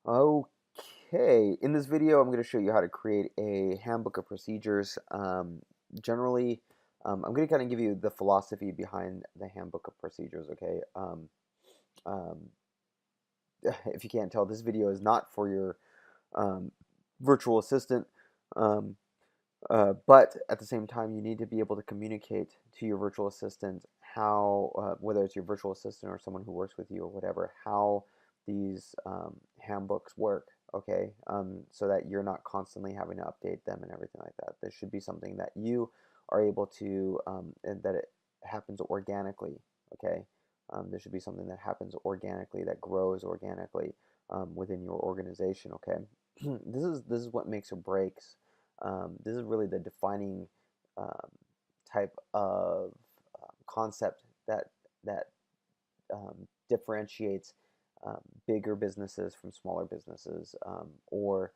Okay, in this video, I'm going to show you how to create a handbook of procedures. Generally, I'm going to kind of give you the philosophy behind the handbook of procedures, okay? Um, if you can't tell, this video is not for your um, virtual assistant, um, but at the same time, you need to be able to communicate to your virtual assistant how, whether it's your virtual assistant or someone who works with you or whatever, how these handbooks work, okay? So that you're not constantly having to update them and everything like that. This should be something that you are able to, and that it happens organically, okay? There should be something that happens organically, that grows organically within your organization, okay? This is what makes or breaks. This is really the defining um, type of concept that differentiates bigger businesses from smaller businesses, or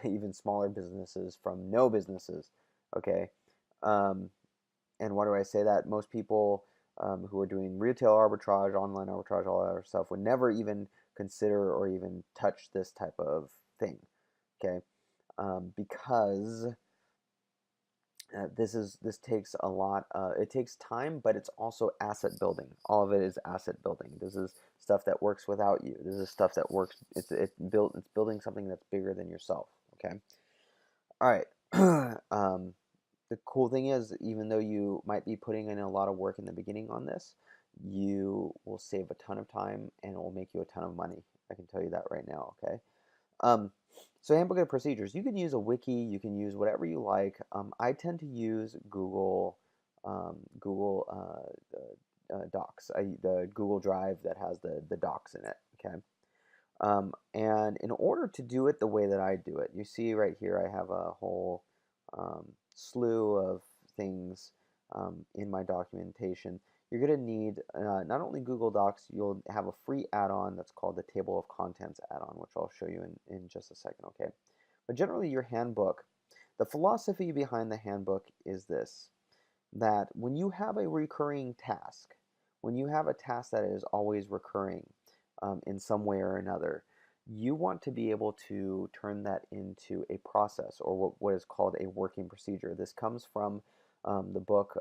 even smaller businesses from no businesses. Okay, um, and why do I say that? Most people who are doing retail arbitrage, online arbitrage, all that other stuff would never even consider or even touch this type of thing. Okay, because this takes a lot. It takes time, but it's also asset building. All of it is asset building. This is stuff that works without you. This is stuff that works. It's building something that's bigger than yourself. Okay. All right. The cool thing is, even though you might be putting in a lot of work in the beginning on this, you will save a ton of time and it will make you a ton of money. I can tell you that right now. Okay. Um, so Handbook of Procedures, you can use a wiki, you can use whatever you like. I tend to use Google Docs, the Google Drive that has the docs in it. Okay. And in order to do it the way that I do it, you see right here, I have a whole slew of things in my documentation. You're going to need not only Google Docs, you'll have a free add-on that's called the Table of Contents add-on, which I'll show you in just a second, okay? But generally, your handbook, the philosophy behind the handbook is this, that when you have a recurring task, when you have a task that is always recurring in some way or another, you want to be able to turn that into a process or what is called a working procedure. This comes from the book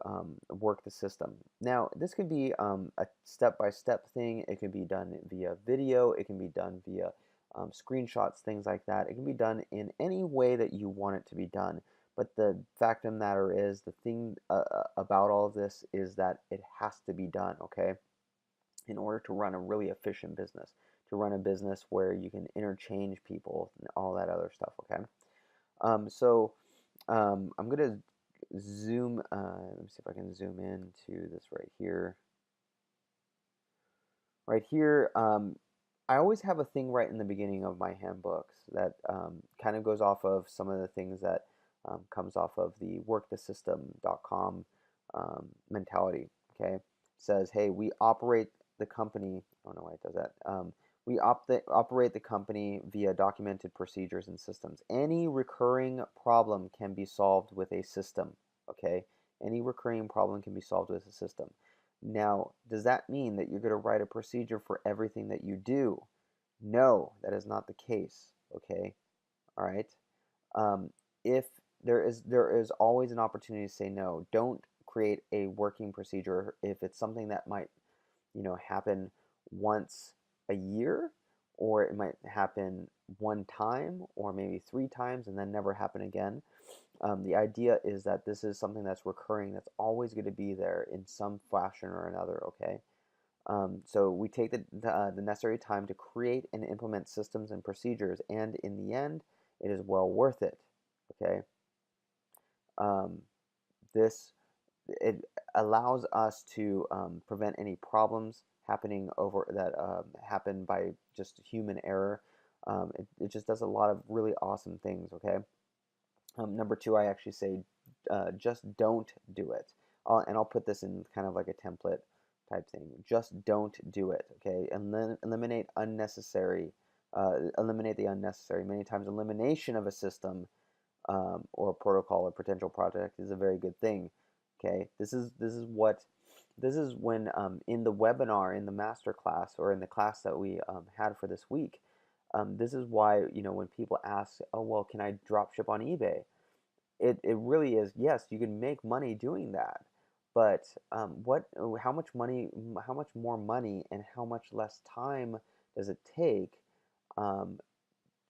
Work the System. Now, this can be a step-by-step thing. It can be done via video. It can be done via screenshots, things like that. It can be done in any way that you want it to be done. But the fact of the matter is, the thing about all of this is that it has to be done, okay? In order to run a really efficient business, to run a business where you can interchange people and all that other stuff, okay? I'm going to zoom, let me see if I can zoom into this right here. Right here, I always have a thing right in the beginning of my handbooks that kind of goes off of some of the things that comes off of the workthesystem.com mentality. Okay, it says, hey, we operate the company. I don't know why it does that. We operate the company via documented procedures and systems. Any recurring problem can be solved with a system. Okay, any recurring problem can be solved with a system. Now, does that mean that you're going to write a procedure for everything that you do? No, that is not the case. Okay, all right. Um, if there is always an opportunity to say no. Don't create a working procedure if it's something that might happen once a year, or it might happen one time, or maybe three times, and then never happen again. The idea is that this is something that's recurring, that's always going to be there in some fashion or another, okay? So we take the necessary time to create and implement systems and procedures, and in the end, it is well worth it, okay? Um, this it allows us to prevent any problems happening over that happen by just human error. It just does a lot of really awesome things, okay? Number two, I actually say just don't do it. And I'll put this in kind of like a template type thing. Just don't do it, okay? And then eliminate eliminate the unnecessary. Many times, elimination of a system or a protocol or potential project is a very good thing. Okay, this is when in the webinar, in the master class, or in the class that we had for this week, This is why, when people ask, oh, well, can I drop ship on eBay? It really is, yes, you can make money doing that, but how much more money and how much less time does it take? Um,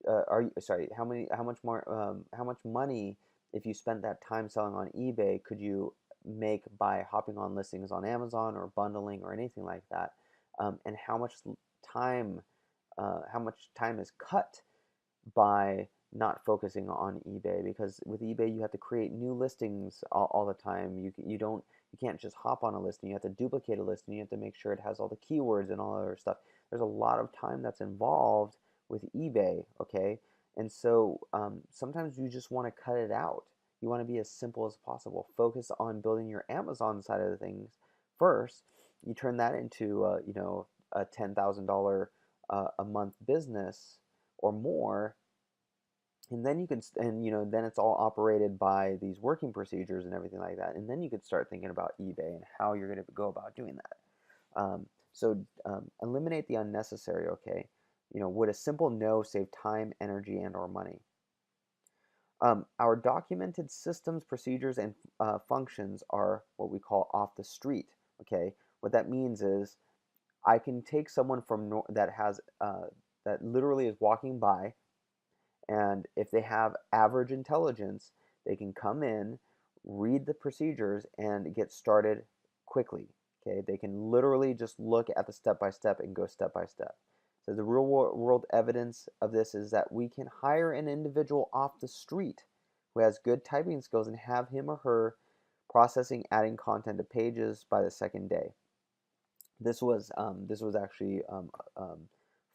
are you sorry? How much money, if you spent that time selling on eBay, could you make by hopping on listings on Amazon or bundling or anything like that? And time, how much time is cut by not focusing on eBay, because with eBay you have to create new listings all the time. You can't just hop on a listing. You have to duplicate a listing. You have to make sure it has all the keywords and all that other stuff. There's a lot of time that's involved with eBay, okay? And so sometimes you just want to cut it out. You want to be as simple as possible. Focus on building your Amazon side of the things first. You turn that into a $10,000 a month business or more, and then then it's all operated by these working procedures and everything like that, and then you could start thinking about eBay and how you're going to go about doing that. Eliminate the unnecessary. Okay, would a simple no save time, energy, and or money? Our documented systems, procedures, and functions are what we call off the street. Okay, what that means is I can take someone that literally is walking by, and if they have average intelligence, they can come in, read the procedures, and get started quickly. Okay, they can literally just look at the step by step and go step by step. So the real world evidence of this is that we can hire an individual off the street who has good typing skills and have him or her processing, adding content to pages by the second day. This was actually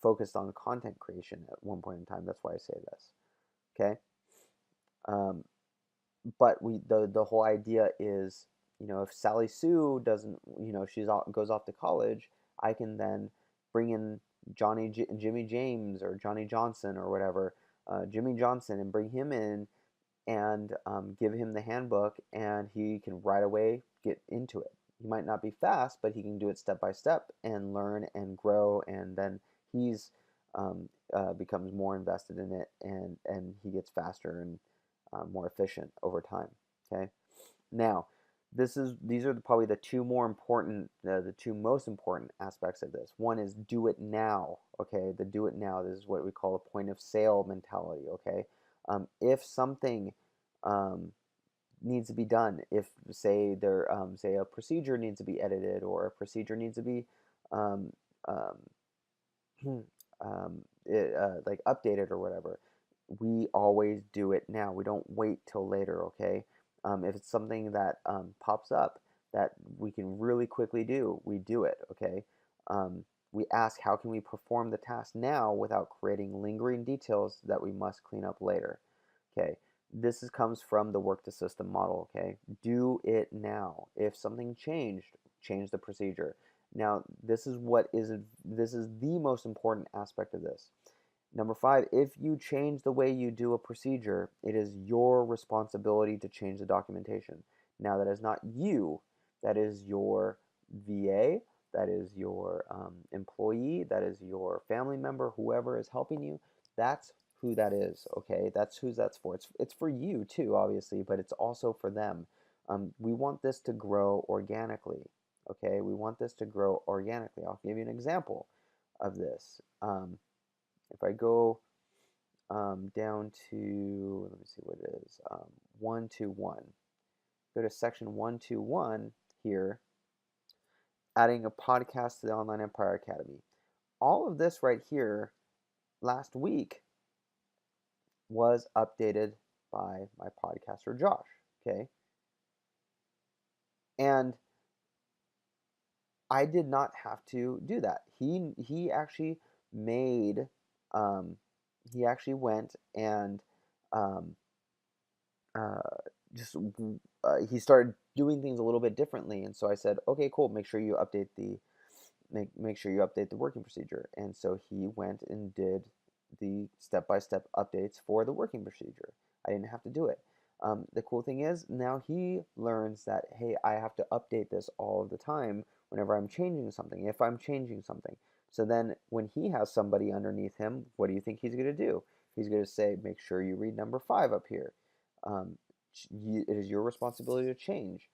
focused on content creation at one point in time. That's why I say this. Okay. Um, but the whole idea is, if Sally Sue doesn't, goes off to college, I can then bring in Jimmy James or Johnny Johnson or whatever, Jimmy Johnson, and bring him in and give him the handbook, and he can right away get into it. He might not be fast, but he can do it step by step and learn and grow, and then he's becomes more invested in it, and he gets faster and more efficient over time. Okay, now these are probably the two most important aspects of this. One is do it now. Okay, the do it now. This is what we call a point of sale mentality. Okay, if something um, needs to be done, if say a procedure needs to be edited, or a procedure needs to be um, um, like updated or whatever, we always do it now. We don't wait till later, okay? If it's something that pops up that we can really quickly do, we do it, okay? We ask, how can we perform the task now without creating lingering details that we must clean up later? Okay, comes from the work to system model, okay? Do it now. If something changed, change the procedure. Now, this is the most important aspect of this. Number 5, if you change the way you do a procedure, it is your responsibility to change the documentation. Now, that is not you, that is your VA, that is your employee, that is your family member, whoever is helping you. That's who that is, okay? That's who that's for. It's for you too, obviously, but it's also for them. We want this to grow organically, okay? We want this to grow organically. I'll give you an example of this. If I go down to, let me see what it is, 121. Go to section 121 here, adding a podcast to the Online Empire Academy. All of this right here last week was updated by my podcaster Josh, okay? And I did not have to do that. He actually made he actually went and um, uh, just he started doing things a little bit differently, and so I said, okay, cool. Make sure you update the working procedure. And so he went and did the step-by-step updates for the working procedure. I didn't have to do it. The cool thing is now he learns that, hey, I have to update this all of the time whenever I'm changing something, if I'm changing something. So then when he has somebody underneath him, what do you think he's going to do? He's going to say, make sure you read number 5 up here. It is your responsibility to change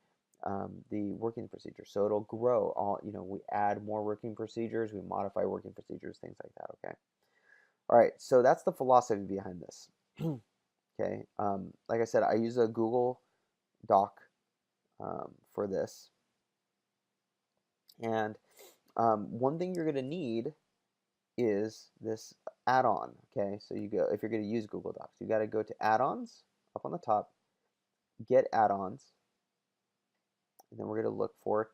the working procedure. So it'll grow. We add more working procedures, we modify working procedures, things like that, okay? All right, so that's the philosophy behind this. Okay, like I said, I use a Google Doc for this. And one thing you're going to need is this add-on, okay? So if you're going to use Google Docs, you got to go to add-ons up on the top, get add-ons, and then we're going to look for,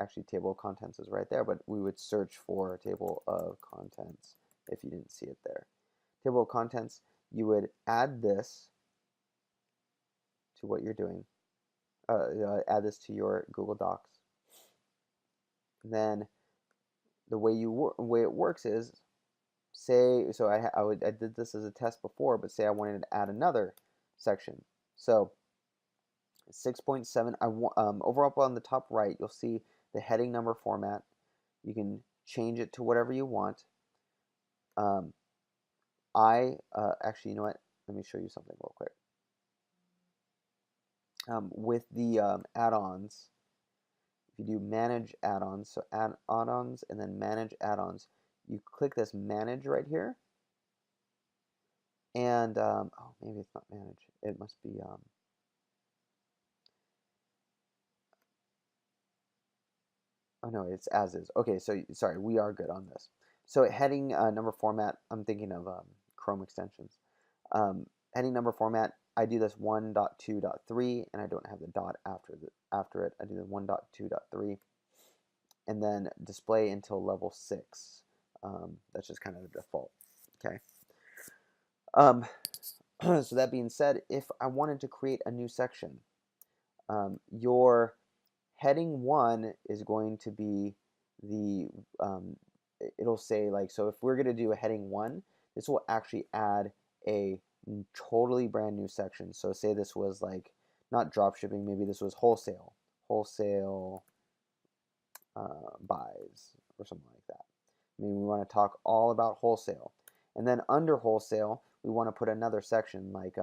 actually table of contents is right there, but we would search for table of contents if you didn't see it there. Table of contents, you would add this to what you're doing, add this to your Google Docs. And then the way it works is, say, so I did this as a test before, but say I wanted to add another section. So 6.7, over up on the top right, you'll see the heading number format. You can change it to whatever you want. Actually, you know what? Let me show you something real quick. With the add-ons, if you do manage add-ons, so add add-ons and then manage add-ons, you click this manage right here, and oh, maybe it's not manage. It must be oh no, it's as is. Okay, so sorry, we are good on this. So heading number format, I'm thinking of Chrome extensions. Heading number format, I do this 1.2.3, and I don't have the dot after it. I do the 1.2.3, and then display until level 6. That's just kind of the default. Okay. So that being said, if I wanted to create a new section, your heading 1 is going to be the, it'll say like, so if we're going to do a heading 1, this will actually add a totally brand new section. So say this was like, not drop shipping, maybe this was wholesale buys or something like that. I mean, we want to talk all about wholesale. And then under wholesale, we want to put another section like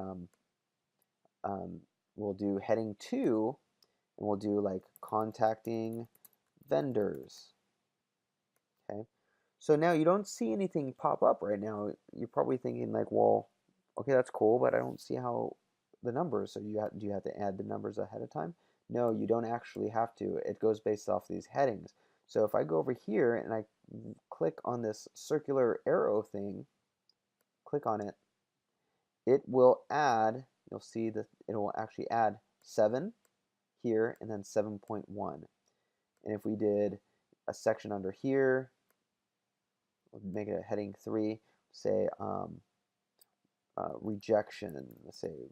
we'll do heading 2, and we'll do like contacting vendors. Okay, so now you don't see anything pop up right now. You're probably thinking like, well, okay, that's cool, but I don't see how the numbers. So do you have to add the numbers ahead of time? No, you don't actually have to. It goes based off these headings. So if I go over here and I click on this circular arrow thing, click on it, it will add, you'll see that it will actually add 7 here and then 7.1. And if we did a section under here, we'll make it a heading 3, say rejection, let's say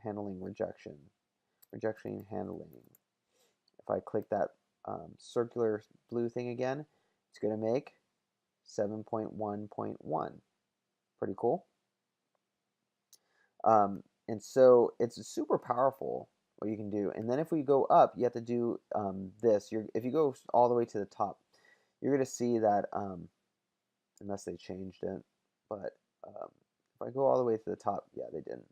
handling rejection handling. If I click that circular blue thing again, it's going to make 7.1.1. Pretty cool. And so it's super powerful what you can do. And then if we go up, you have to do this. If you go all the way to the top, you're going to see that, unless they changed it, but if I go all the way to the top, yeah, they didn't.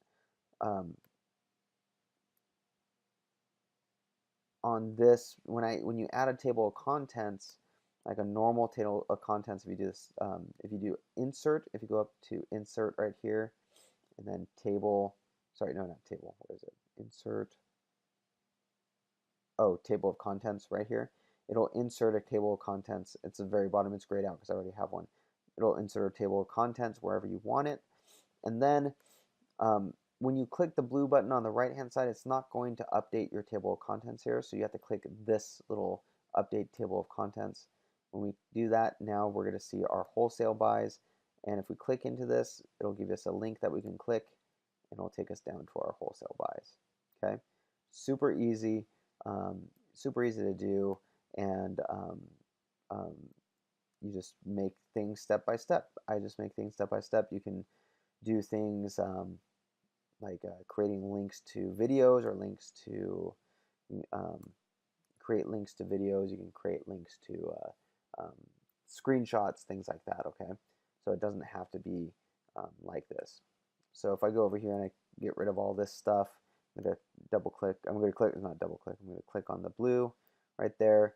On this, when you add a table of contents, like a normal table of contents, if you do this, if you do insert, if you go up to insert right here, and then table, sorry, no, not table, where is it? Insert, oh, table of contents right here. It'll insert a table of contents. It's at the very bottom, it's grayed out because I already have one. It'll insert a table of contents wherever you want it. And then when you click the blue button on the right hand side, it's not going to update your table of contents here. So you have to click this little update table of contents. When we do that, now we're going to see our wholesale buys. And if we click into this, it'll give us a link that we can click, and it'll take us down to our wholesale buys. Okay, super easy to do, and you just make things step by step. I just make things step by step. You can do things like creating links to videos, or links to create links to videos. You can create links to screenshots, things like that, okay? So it doesn't have to be like this. So if I go over here and I get rid of all this stuff, I'm going to double click, I'm going to click, not double click, I'm going to click on the blue right there.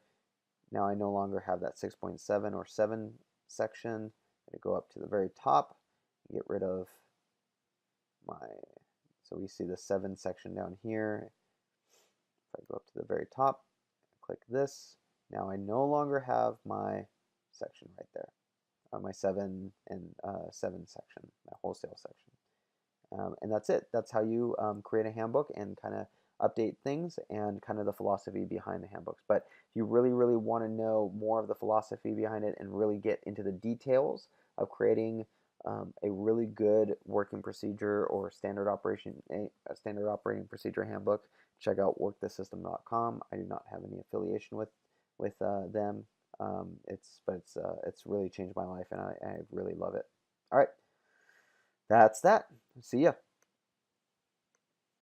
Now I no longer have that 6.7 or 7 section. I'm going to go up to the very top, get rid of my, so we see the 7 section down here. If I go up to the very top, click this, now I no longer have my section right there, my 7 and 7 section, my wholesale section. And that's it. That's how you create a handbook and kind of update things and kind of the philosophy behind the handbooks. But if you really, really want to know more of the philosophy behind it and really get into the details of creating a really good working procedure or standard standard operating procedure handbook, check out workthesystem.com. I do not have any affiliation with them. It's really changed my life, and I really love it. All right, that's that. See ya.